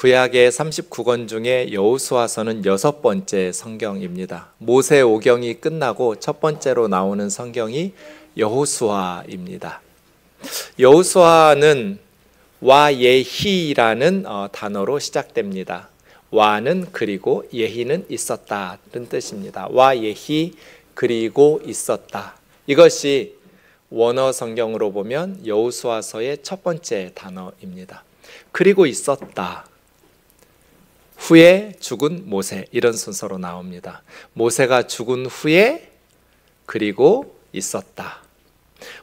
구약의 39권 중에 여호수아서는 6번째 성경입니다. 모세오경이 끝나고 첫 번째로 나오는 성경이 여호수아입니다. 여호수아는 와예히라는 단어로 시작됩니다. 와는 그리고, 예히는 있었다는 뜻입니다. 와예히, 그리고 있었다. 이것이 원어 성경으로 보면 여호수아서의 첫 번째 단어입니다. 그리고 있었다. 후에 죽은 모세, 이런 순서로 나옵니다. 모세가 죽은 후에 그리고 있었다.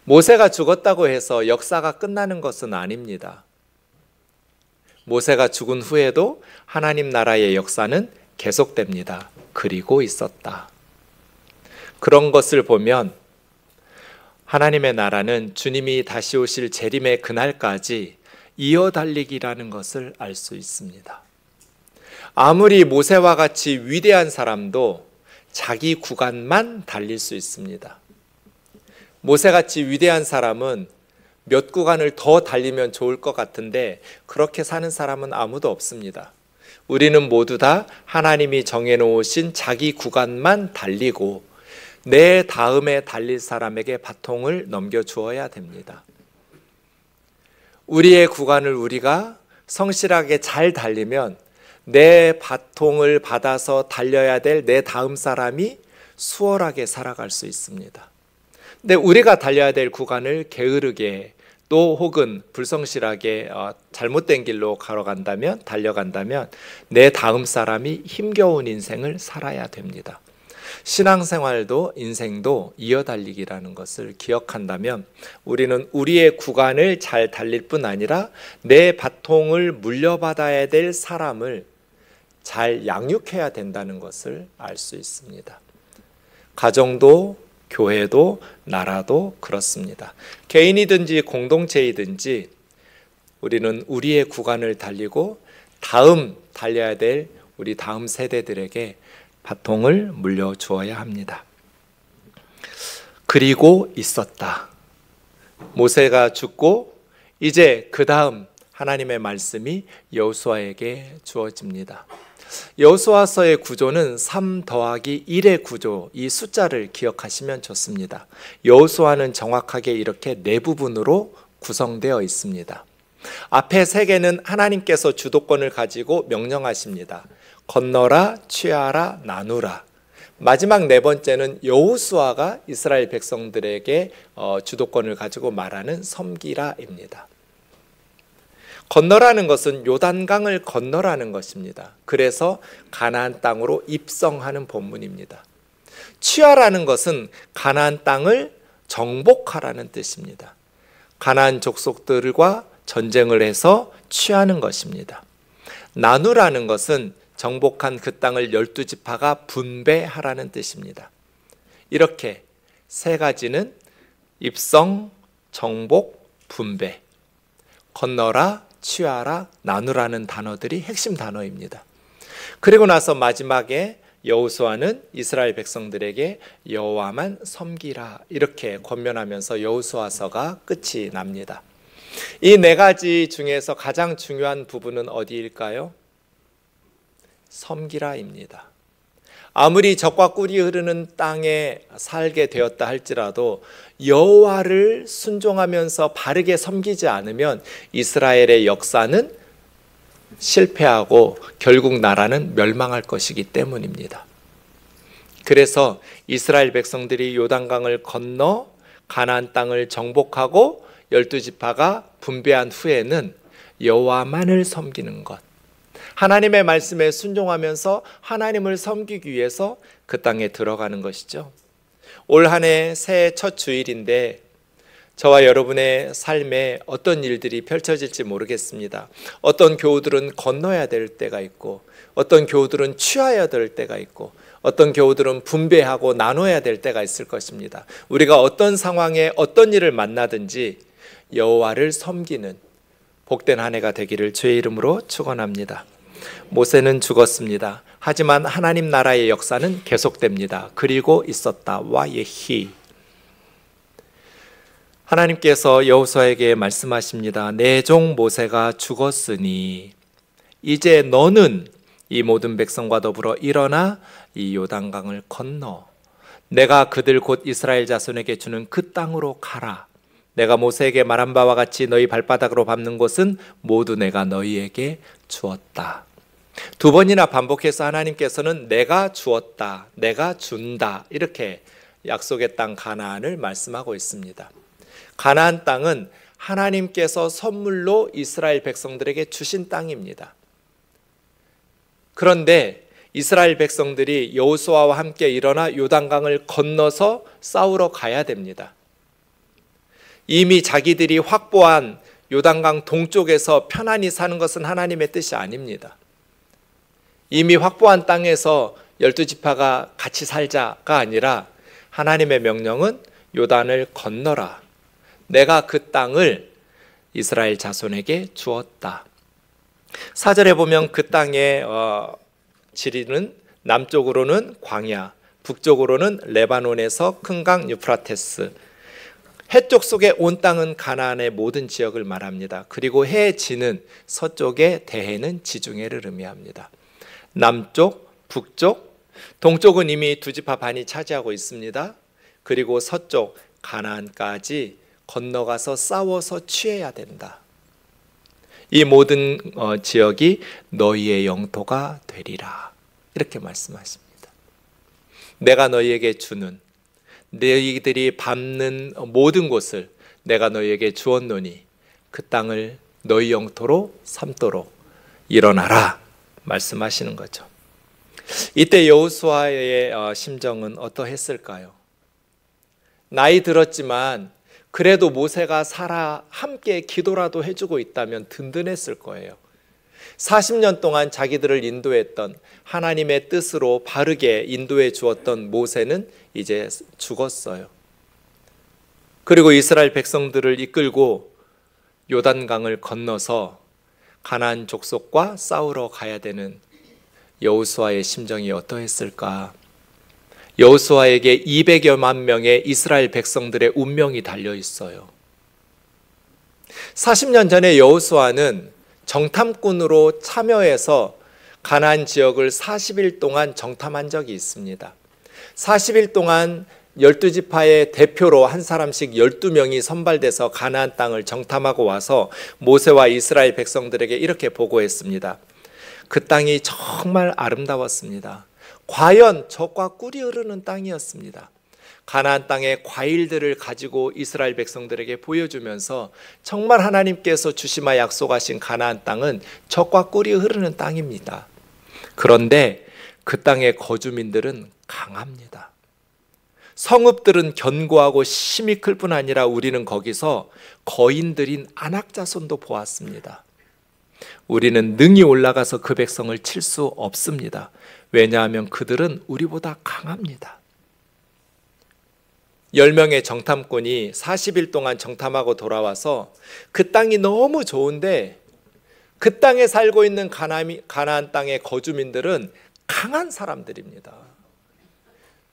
모세가 죽었다고 해서 역사가 끝나는 것은 아닙니다. 모세가 죽은 후에도 하나님 나라의 역사는 계속됩니다. 그리고 있었다. 그런 것을 보면 하나님의 나라는 주님이 다시 오실 재림의 그날까지 이어달리기라는 것을 알 수 있습니다. 아무리 모세와 같이 위대한 사람도 자기 구간만 달릴 수 있습니다. 모세같이 위대한 사람은 몇 구간을 더 달리면 좋을 것 같은데 그렇게 사는 사람은 아무도 없습니다. 우리는 모두 다 하나님이 정해놓으신 자기 구간만 달리고 내 다음에 달릴 사람에게 바통을 넘겨주어야 됩니다. 우리의 구간을 우리가 성실하게 잘 달리면 내 바통을 받아서 달려야 될 내 다음 사람이 수월하게 살아갈 수 있습니다. 근데 우리가 달려야 될 구간을 게으르게 또 혹은 불성실하게 잘못된 길로 달려간다면 내 다음 사람이 힘겨운 인생을 살아야 됩니다. 신앙생활도 인생도 이어달리기라는 것을 기억한다면 우리는 우리의 구간을 잘 달릴 뿐 아니라 내 바통을 물려받아야 될 사람을 잘 양육해야 된다는 것을 알 수 있습니다. 가정도 교회도 나라도 그렇습니다. 개인이든지 공동체이든지 우리는 우리의 구간을 달리고 다음 달려야 될 우리 다음 세대들에게 바통을 물려주어야 합니다. 그리고 있었다. 모세가 죽고 이제 그 다음 하나님의 말씀이 여호수아에게 주어집니다. 여호수아서의 구조는 3 더하기 1의 구조, 이 숫자를 기억하시면 좋습니다. 여호수아는 정확하게 이렇게 4부분으로 구성되어 있습니다. 앞에 3개는 하나님께서 주도권을 가지고 명령하십니다. 건너라, 취하라, 나누라. 마지막 4번째는 여호수아가 이스라엘 백성들에게 주도권을 가지고 말하는 섬기라입니다. 건너라는 것은 요단강을 건너라는 것입니다. 그래서 가나안 땅으로 입성하는 본문입니다. 취하라는 것은 가나안 땅을 정복하라는 뜻입니다. 가나안 족속들과 전쟁을 해서 취하는 것입니다. 나누라는 것은 정복한 그 땅을 12지파가 분배하라는 뜻입니다. 이렇게 3가지는 입성, 정복, 분배, 건너라, 취하라, 나누라는 단어들이 핵심 단어입니다. 그리고 나서 마지막에 여호수아는 이스라엘 백성들에게 여호와만 섬기라 이렇게 권면하면서 여호수아서가 끝이 납니다. 이 4가지 중에서 가장 중요한 부분은 어디일까요? 섬기라입니다. 아무리 적과 꿀이 흐르는 땅에 살게 되었다 할지라도 여호와를 순종하면서 바르게 섬기지 않으면 이스라엘의 역사는 실패하고 결국 나라는 멸망할 것이기 때문입니다. 그래서 이스라엘 백성들이 요단강을 건너 가나안 땅을 정복하고 12지파가 분배한 후에는 여호와만을 섬기는 것, 하나님의 말씀에 순종하면서 하나님을 섬기기 위해서 그 땅에 들어가는 것이죠. 올 한 해 새해 첫 주일인데 저와 여러분의 삶에 어떤 일들이 펼쳐질지 모르겠습니다. 어떤 교우들은 건너야 될 때가 있고 어떤 교우들은 취하여야 될 때가 있고 어떤 교우들은 분배하고 나눠야 될 때가 있을 것입니다. 우리가 어떤 상황에 어떤 일을 만나든지 여호와를 섬기는 복된 한 해가 되기를 주의 이름으로 축원합니다. 모세는 죽었습니다. 하지만 하나님 나라의 역사는 계속됩니다. 그리고 있었다. 와예히. 하나님께서 여호수아에게 말씀하십니다. 내 종 모세가 죽었으니 이제 너는 이 모든 백성과 더불어 일어나 이 요단강을 건너 내가 그들 곧 이스라엘 자손에게 주는 그 땅으로 가라. 내가 모세에게 말한 바와 같이 너희 발바닥으로 밟는 곳은 모두 내가 너희에게 주었다. 두 번이나 반복해서 하나님께서는 내가 주었다, 내가 준다 이렇게 약속의 땅 가나안을 말씀하고 있습니다. 가나안 땅은 하나님께서 선물로 이스라엘 백성들에게 주신 땅입니다. 그런데 이스라엘 백성들이 여호수아와 함께 일어나 요단강을 건너서 싸우러 가야 됩니다. 이미 자기들이 확보한 요단강 동쪽에서 편안히 사는 것은 하나님의 뜻이 아닙니다. 이미 확보한 땅에서 12지파가 같이 살자가 아니라 하나님의 명령은 요단을 건너라. 내가 그 땅을 이스라엘 자손에게 주었다. 4절에 보면 그 땅의 지리는 남쪽으로는 광야, 북쪽으로는 레바논에서 큰 강 유프라테스, 해쪽 속에 온 땅은 가나안의 모든 지역을 말합니다. 그리고 해 지는 서쪽의 대해는 지중해를 의미합니다. 남쪽, 북쪽, 동쪽은 이미 두 지파 반이 차지하고 있습니다. 그리고 서쪽 가나안까지 건너가서 싸워서 취해야 된다. 이 모든 지역이 너희의 영토가 되리라. 이렇게 말씀하십니다. 내가 너희에게 주는 너희들이 밟는 모든 곳을 내가 너희에게 주었노니 그 땅을 너희 영토로 삼도록 일어나라 말씀하시는 거죠. 이때 여호수아의 심정은 어떠했을까요? 나이 들었지만 그래도 모세가 살아 함께 기도라도 해주고 있다면 든든했을 거예요. 40년 동안 자기들을 인도했던 하나님의 뜻으로 바르게 인도해 주었던 모세는 이제 죽었어요. 그리고 이스라엘 백성들을 이끌고 요단강을 건너서 가나안 족속과 싸우러 가야 되는 여호수아의 심정이 어떠했을까? 여호수아에게 200여만 명의 이스라엘 백성들의 운명이 달려 있어요. 40년 전에 여호수아는 정탐꾼으로 참여해서 가나안 지역을 40일 동안 정탐한 적이 있습니다. 40일 동안 12지파의 대표로 한 사람씩 12명이 선발돼서 가나안 땅을 정탐하고 와서 모세와 이스라엘 백성들에게 이렇게 보고했습니다. 그 땅이 정말 아름다웠습니다. 과연 젖과 꿀이 흐르는 땅이었습니다. 가나안 땅의 과일들을 가지고 이스라엘 백성들에게 보여주면서 정말 하나님께서 주시마 약속하신 가나안 땅은 젖과 꿀이 흐르는 땅입니다. 그런데 그 땅의 거주민들은 강합니다. 성읍들은 견고하고 힘이 클 뿐 아니라 우리는 거기서 거인들인 안악자손도 보았습니다. 우리는 능히 올라가서 그 백성을 칠 수 없습니다. 왜냐하면 그들은 우리보다 강합니다. 10명의 정탐꾼이 40일 동안 정탐하고 돌아와서 그 땅이 너무 좋은데 그 땅에 살고 있는 가나안 땅의 거주민들은 강한 사람들입니다.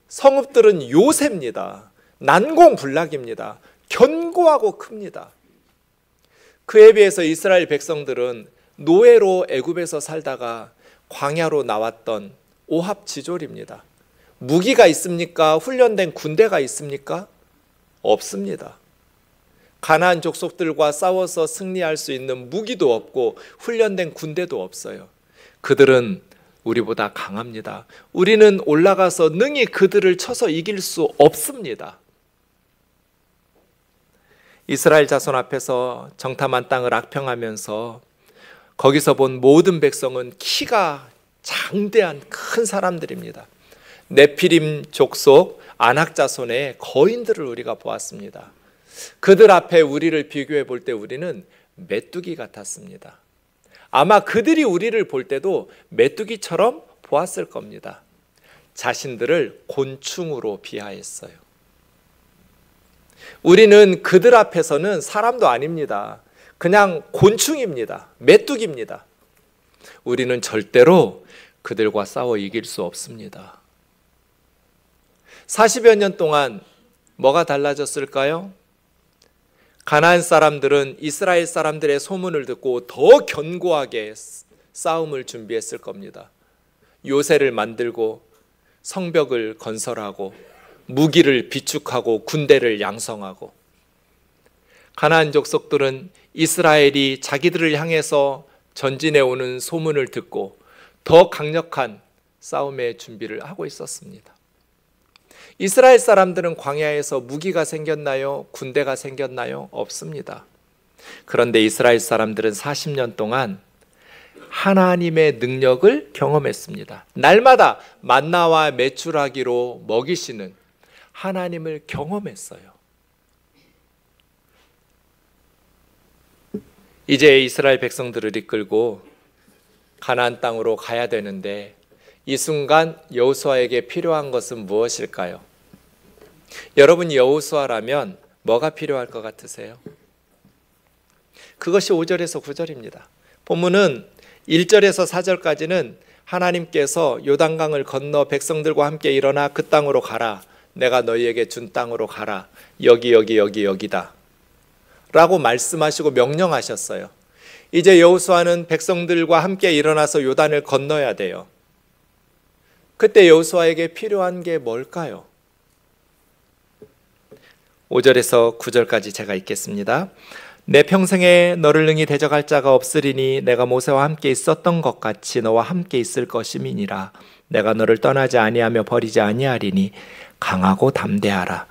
성읍들은 요새입니다. 난공불락입니다. 견고하고 큽니다. 그에 비해서 이스라엘 백성들은 노예로 애굽에서 살다가 광야로 나왔던 오합지졸입니다. 무기가 있습니까? 훈련된 군대가 있습니까? 없습니다. 가나안 족속들과 싸워서 승리할 수 있는 무기도 없고 훈련된 군대도 없어요. 그들은 우리보다 강합니다. 우리는 올라가서 능히 그들을 쳐서 이길 수 없습니다. 이스라엘 자손 앞에서 정탐한 땅을 악평하면서 거기서 본 모든 백성은 키가 장대한 큰 사람들입니다. 네피림 족속 아낙 자손의 거인들을 우리가 보았습니다. 그들 앞에 우리를 비교해 볼 때 우리는 메뚜기 같았습니다. 아마 그들이 우리를 볼 때도 메뚜기처럼 보았을 겁니다. 자신들을 곤충으로 비하했어요. 우리는 그들 앞에서는 사람도 아닙니다. 그냥 곤충입니다. 메뚜기입니다. 우리는 절대로 그들과 싸워 이길 수 없습니다. 40여 년 동안 뭐가 달라졌을까요? 가나안 사람들은 이스라엘 사람들의 소문을 듣고 더 견고하게 싸움을 준비했을 겁니다. 요새를 만들고 성벽을 건설하고 무기를 비축하고 군대를 양성하고, 가나안 족속들은 이스라엘이 자기들을 향해서 전진해 오는 소문을 듣고 더 강력한 싸움의 준비를 하고 있었습니다. 이스라엘 사람들은 광야에서 무기가 생겼나요? 군대가 생겼나요? 없습니다. 그런데 이스라엘 사람들은 40년 동안 하나님의 능력을 경험했습니다. 날마다 만나와 메추라기로 먹이시는 하나님을 경험했어요. 이제 이스라엘 백성들을 이끌고 가나안 땅으로 가야 되는데, 이 순간 여호수아에게 필요한 것은 무엇일까요? 여러분, 여호수아라면 뭐가 필요할 것 같으세요? 그것이 5절에서 9절입니다. 본문은 1절에서 4절까지는 하나님께서 요단강을 건너 백성들과 함께 일어나 그 땅으로 가라, 내가 너희에게 준 땅으로 가라, 여기다 라고 말씀하시고 명령하셨어요. 이제 여호수아는 백성들과 함께 일어나서 요단을 건너야 돼요. 그때 여호수아에게 필요한 게 뭘까요? 5절에서 9절까지 제가 읽겠습니다. 내 평생에 너를 능히 대적할 자가 없으리니 내가 모세와 함께 있었던 것 같이 너와 함께 있을 것임이니라. 내가 너를 떠나지 아니하며 버리지 아니하리니 강하고 담대하라.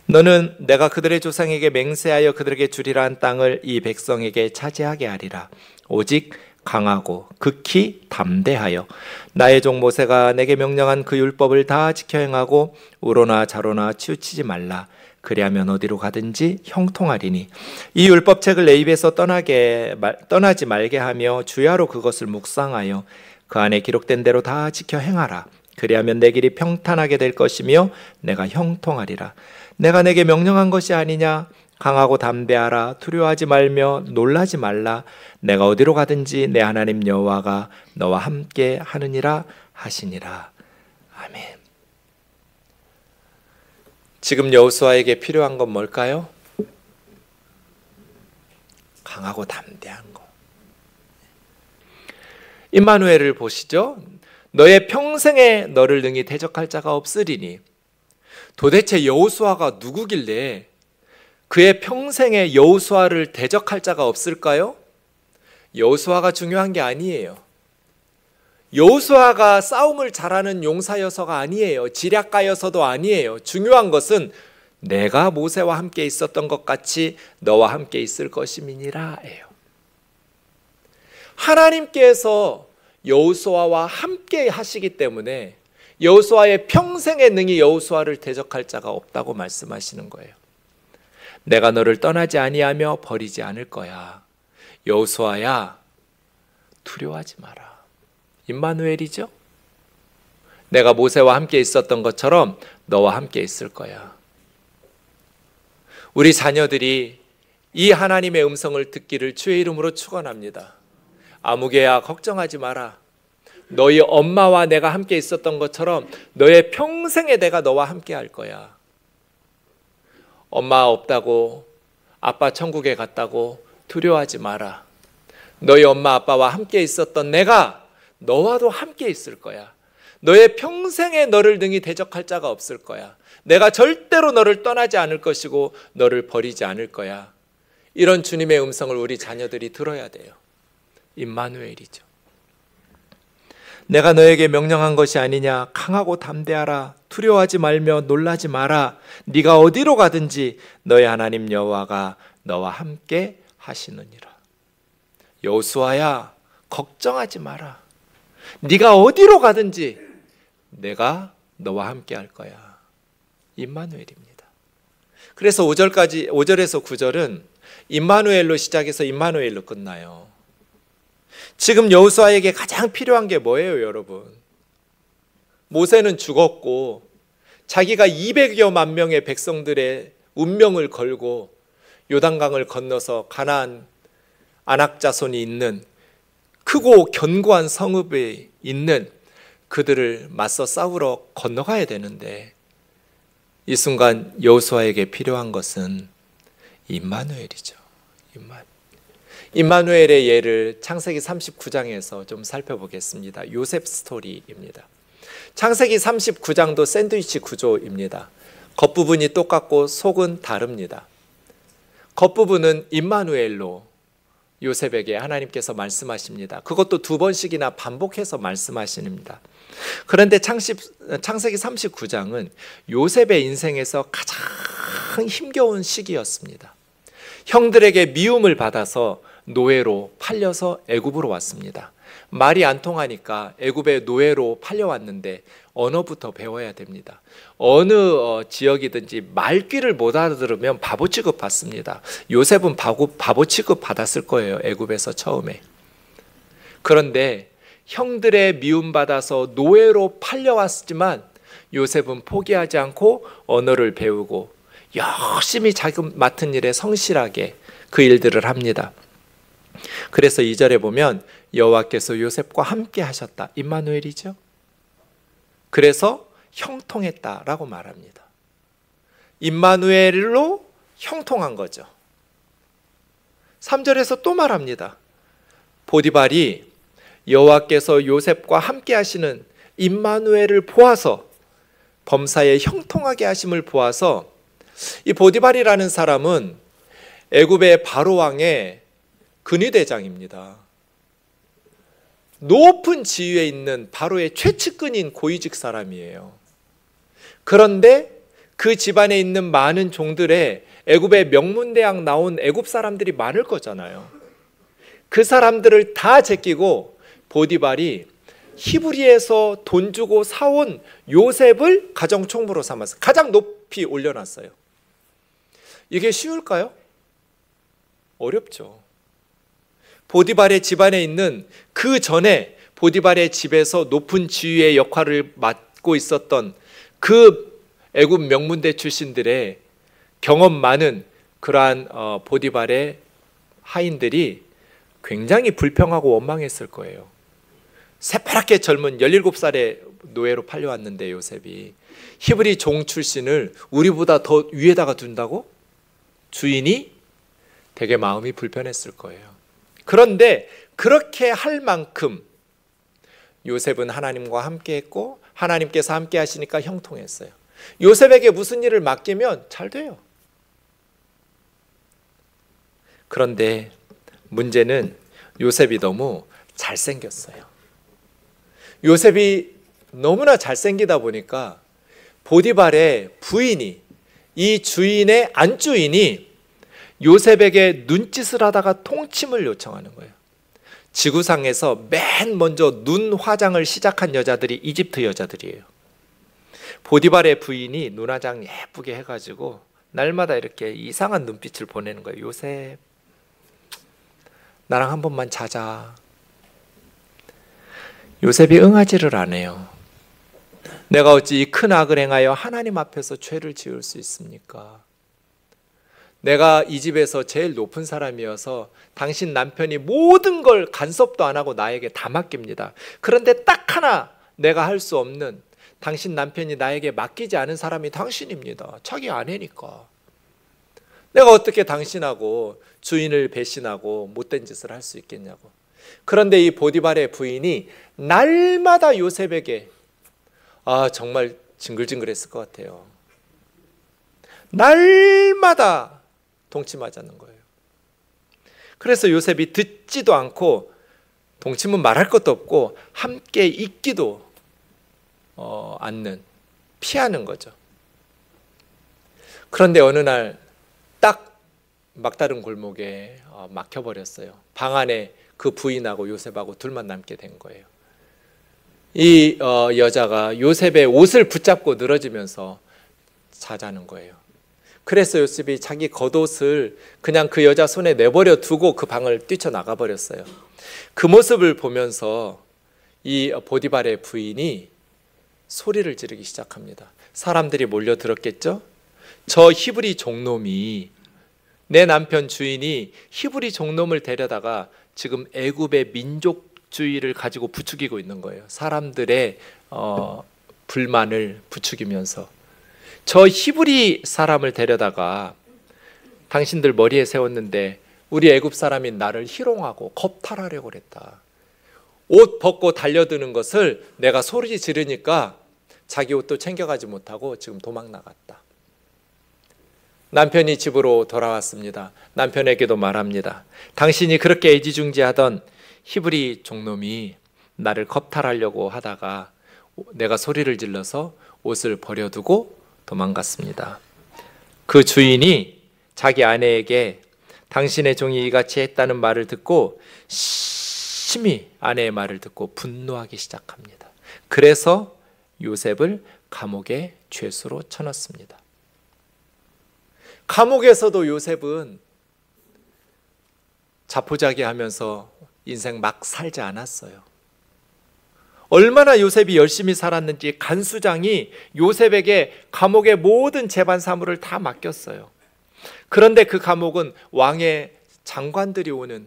너는 내가 그들의 조상에게 맹세하여 그들에게 주리라 한 땅을 이 백성에게 차지하게 하리라. 오직 강하고 극히 담대하여 나의 종 모세가 내게 명령한 그 율법을 다 지켜 행하고 우로나 좌로나 치우치지 말라. 그리하면 어디로 가든지 형통하리니 이 율법책을 내 입에서 떠나지 말게 하며 주야로 그것을 묵상하여 그 안에 기록된 대로 다 지켜 행하라. 그리하면 내 길이 평탄하게 될 것이며 내가 형통하리라. 내가 내게 명령한 것이 아니냐? 강하고 담대하라. 두려워하지 말며 놀라지 말라. 내가 어디로 가든지 내 하나님 여호와가 너와 함께 하느니라 하시니라. 아멘. 지금 여호수아에게 필요한 건 뭘까요? 강하고 담대한 거. 임마누엘을 보시죠. 너의 평생에 너를 능히 대적할 자가 없으리니. 도대체 여호수아가 누구길래 그의 평생에 여호수아를 대적할 자가 없을까요? 여호수아가 중요한 게 아니에요. 여호수아가 싸움을 잘하는 용사여서가 아니에요. 지략가여서도 아니에요. 중요한 것은 내가 모세와 함께 있었던 것 같이 너와 함께 있을 것임이니라예요. 하나님께서 여호수아와 함께 하시기 때문에 여호수아의 평생에 능히 여호수아를 대적할 자가 없다고 말씀하시는 거예요. 내가 너를 떠나지 아니하며 버리지 않을 거야. 여호수아야, 두려워하지 마라. 임마누엘이죠? 내가 모세와 함께 있었던 것처럼 너와 함께 있을 거야. 우리 자녀들이 이 하나님의 음성을 듣기를 주의 이름으로 축원합니다. 아무개야, 걱정하지 마라. 너희 엄마와 내가 함께 있었던 것처럼 너의 평생에 내가 너와 함께 할 거야. 엄마 없다고, 아빠 천국에 갔다고 두려워하지 마라. 너희 엄마 아빠와 함께 있었던 내가 너와도 함께 있을 거야. 너의 평생에 너를 능히 대적할 자가 없을 거야. 내가 절대로 너를 떠나지 않을 것이고 너를 버리지 않을 거야. 이런 주님의 음성을 우리 자녀들이 들어야 돼요. 임마누엘이죠. 내가 너에게 명령한 것이 아니냐? 강하고 담대하라. 두려워하지 말며 놀라지 마라. 네가 어디로 가든지 너의 하나님 여호와가 너와 함께 하시느니라. 여호수아야, 걱정하지 마라. 네가 어디로 가든지 내가 너와 함께 할 거야. 임마누엘입니다. 그래서 5절에서 9절은 임마누엘로 시작해서 임마누엘로 끝나요. 지금 여호수아에게 가장 필요한 게 뭐예요, 여러분? 모세는 죽었고 자기가 200여만 명의 백성들의 운명을 걸고 요단강을 건너서 가나안 아낙 자손이 있는 크고 견고한 성읍에 있는 그들을 맞서 싸우러 건너가야 되는데, 이 순간 여호수아에게 필요한 것은 임마누엘이죠. 임마누엘의 예를 창세기 39장에서 좀 살펴보겠습니다. 요셉 스토리입니다. 창세기 39장도 샌드위치 구조입니다. 겉부분이 똑같고 속은 다릅니다. 겉부분은 임마누엘로 요셉에게 하나님께서 말씀하십니다. 그것도 2번씩이나 반복해서 말씀하십니다. 그런데 창세기 39장은 요셉의 인생에서 가장 힘겨운 시기였습니다. 형들에게 미움을 받아서 노예로 팔려서 애굽으로 왔습니다. 말이 안 통하니까 애굽의 노예로 팔려왔는데 언어부터 배워야 됩니다. 어느 지역이든지 말귀를 못 알아들으면 바보 취급 받습니다. 요셉은 바보 취급 받았을 거예요. 애굽에서 처음에. 그런데 형들의 미움받아서 노예로 팔려왔지만 요셉은 포기하지 않고 언어를 배우고 열심히 자기 맡은 일에 성실하게 그 일들을 합니다. 그래서 2절에 보면 여호와께서 요셉과 함께 하셨다. 임마누엘이죠. 그래서 형통했다라고 말합니다. 임마누엘로 형통한 거죠. 3절에서 또 말합니다. 보디발이 여호와께서 요셉과 함께 하시는 임마누엘을 보아서 범사에 형통하게 하심을 보아서 이 보디발이라는 사람은 애굽의 바로 왕의 근위대장입니다. 높은 지위에 있는 바로의 최측근인 고위직 사람이에요. 그런데 그 집안에 있는 많은 종들의 애굽의 명문대학 나온 애굽 사람들이 많을 거잖아요. 그 사람들을 다 제끼고 보디발이 히브리에서 돈 주고 사온 요셉을 가정총무로 삼아서 가장 높이 올려놨어요. 이게 쉬울까요? 어렵죠. 보디발의 집안에 있는 그 전에 보디발의 집에서 높은 지위의 역할을 맡고 있었던 그 애굽 명문대 출신들의 경험 많은 그러한 보디발의 하인들이 굉장히 불평하고 원망했을 거예요. 새파랗게 젊은 17살의 노예로 팔려왔는데 요셉이 히브리 종 출신을 우리보다 더 위에다가 둔다고? 주인이 되게 마음이 불편했을 거예요. 그런데 그렇게 할 만큼 요셉은 하나님과 함께 했고 하나님께서 함께 하시니까 형통했어요. 요셉에게 무슨 일을 맡기면 잘 돼요. 그런데 문제는 요셉이 너무 잘생겼어요. 요셉이 너무나 잘생기다 보니까 보디발의 부인이, 이 주인의 안주인이 요셉에게 눈짓을 하다가 통침을 요청하는 거예요. 지구상에서 맨 먼저 눈 화장을 시작한 여자들이 이집트 여자들이에요. 보디발의 부인이 눈화장 예쁘게 해가지고 날마다 이렇게 이상한 눈빛을 보내는 거예요. 요셉, 나랑 한 번만 자자. 요셉이 응하지를 않아요. 내가 어찌 이 큰 악을 행하여 하나님 앞에서 죄를 지을 수 있습니까? 내가 이 집에서 제일 높은 사람이어서 당신 남편이 모든 걸 간섭도 안 하고 나에게 다 맡깁니다. 그런데 딱 하나 내가 할 수 없는, 당신 남편이 나에게 맡기지 않은 사람이 당신입니다. 자기 아내니까. 내가 어떻게 당신하고 주인을 배신하고 못된 짓을 할 수 있겠냐고. 그런데 이 보디발의 부인이 날마다 요셉에게 정말 징글징글했을 것 같아요. 날마다 동침하자는 거예요. 그래서 요셉이 듣지도 않고 동침은 말할 것도 없고 함께 있기도 않는, 피하는 거죠. 그런데 어느 날 딱 막다른 골목에 막혀버렸어요. 방 안에 그 부인하고 요셉하고 둘만 남게 된 거예요. 이 여자가 요셉의 옷을 붙잡고 늘어지면서 자자는 거예요. 그래서 요셉이 자기 겉옷을 그냥 그 여자 손에 내버려 두고 그 방을 뛰쳐나가 버렸어요. 그 모습을 보면서 이 보디발의 부인이 소리를 지르기 시작합니다. 사람들이 몰려들었겠죠? 저 히브리 종놈이, 내 남편 주인이 히브리 종놈을 데려다가 지금 애굽의 민족주의를 가지고 부추기고 있는 거예요. 사람들의 불만을 부추기면서 저 히브리 사람을 데려다가 당신들 머리에 세웠는데 우리 애굽 사람인 나를 희롱하고 겁탈하려고 그랬다. 옷 벗고 달려드는 것을 내가 소리 지르니까 자기 옷도 챙겨가지 못하고 지금 도망 나갔다. 남편이 집으로 돌아왔습니다. 남편에게도 말합니다. 당신이 그렇게 애지중지하던 히브리 종놈이 나를 겁탈하려고 하다가 내가 소리를 질러서 옷을 버려두고 도망갔습니다. 그 주인이 자기 아내에게 당신의 종이 이같이 했다는 말을 듣고 심히 아내의 말을 듣고 분노하기 시작합니다. 그래서 요셉을 감옥에 죄수로 쳐넣습니다. 감옥에서도 요셉은 자포자기하면서 인생 막 살지 않았어요. 얼마나 요셉이 열심히 살았는지 간수장이 요셉에게 감옥의 모든 재반 사무를 다 맡겼어요. 그런데 그 감옥은 왕의 장관들이 오는,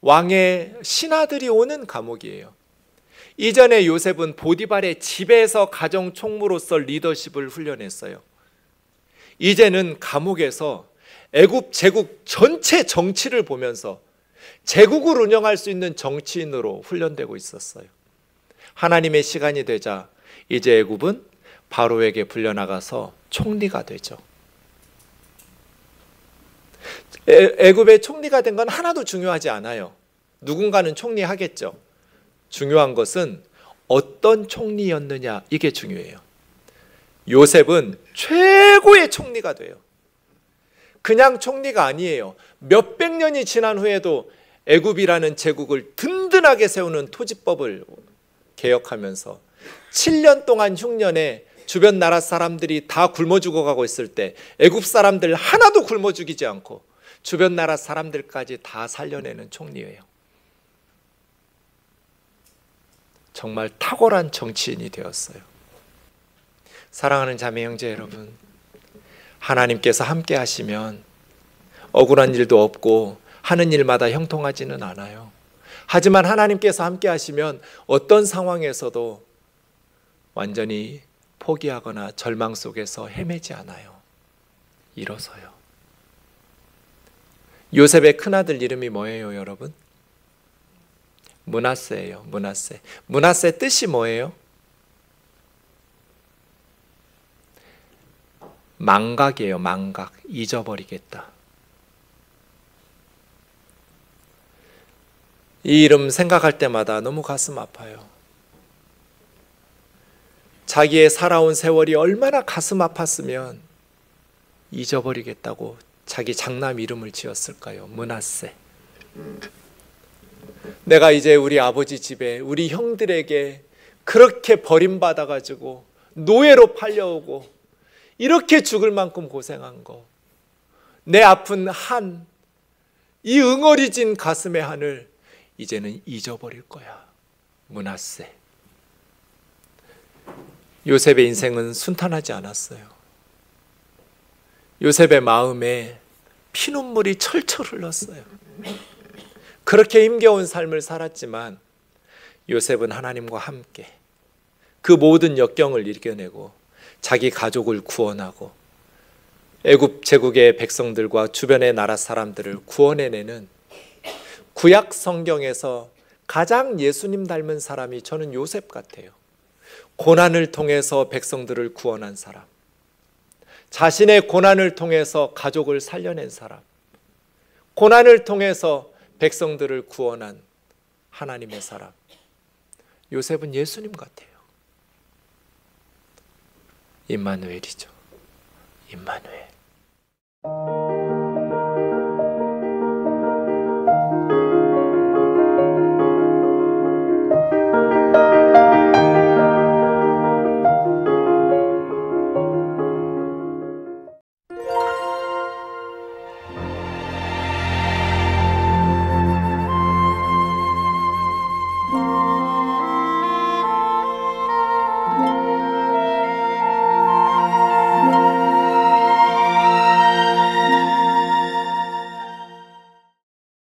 왕의 신하들이 오는 감옥이에요. 이전에 요셉은 보디발의 집에서 가정 총무로서 리더십을 훈련했어요. 이제는 감옥에서 애굽 제국 전체 정치를 보면서 제국을 운영할 수 있는 정치인으로 훈련되고 있었어요. 하나님의 시간이 되자 이제 애굽은 바로에게 불려나가서 총리가 되죠. 애굽의 총리가 된 건 하나도 중요하지 않아요. 누군가는 총리하겠죠. 중요한 것은 어떤 총리였느냐, 이게 중요해요. 요셉은 최고의 총리가 돼요. 그냥 총리가 아니에요. 몇백 년이 지난 후에도 애굽이라는 제국을 든든하게 세우는 토지법을 개혁하면서 7년 동안 흉년에 주변 나라 사람들이 다 굶어 죽어가고 있을 때 애굽 사람들 하나도 굶어 죽이지 않고 주변 나라 사람들까지 다 살려내는 총리예요. 정말 탁월한 정치인이 되었어요. 사랑하는 자매 형제 여러분, 하나님께서 함께 하시면 억울한 일도 없고 하는 일마다 형통하지는 않아요. 하지만 하나님께서 함께 하시면 어떤 상황에서도 완전히 포기하거나 절망 속에서 헤매지 않아요. 일어서요. 요셉의 큰아들 이름이 뭐예요, 여러분? 므낫세예요. 므낫세. 므낫세 뜻이 뭐예요? 망각이에요. 망각. 잊어버리겠다. 이 이름 생각할 때마다 너무 가슴 아파요. 자기의 살아온 세월이 얼마나 가슴 아팠으면 잊어버리겠다고 자기 장남 이름을 지었을까요? 므낫세. 내가 이제 우리 아버지 집에 우리 형들에게 그렇게 버림받아가지고 노예로 팔려오고 이렇게 죽을 만큼 고생한 거, 내 아픈 한, 이 응어리진 가슴의 한을 이제는 잊어버릴 거야. 므낫세. 요셉의 인생은 순탄하지 않았어요. 요셉의 마음에 피눈물이 철철 흘렀어요. 그렇게 힘겨운 삶을 살았지만 요셉은 하나님과 함께 그 모든 역경을 이겨내고 자기 가족을 구원하고 애굽 제국의 백성들과 주변의 나라 사람들을 구원해내는 구약 성경에서 가장 예수님 닮은 사람이 저는 요셉 같아요. 고난을 통해서 백성들을 구원한 사람, 자신의 고난을 통해서 가족을 살려낸 사람, 고난을 통해서 백성들을 구원한 하나님의 사람. 요셉은 예수님 같아요. 임마누엘이죠. 임마누엘.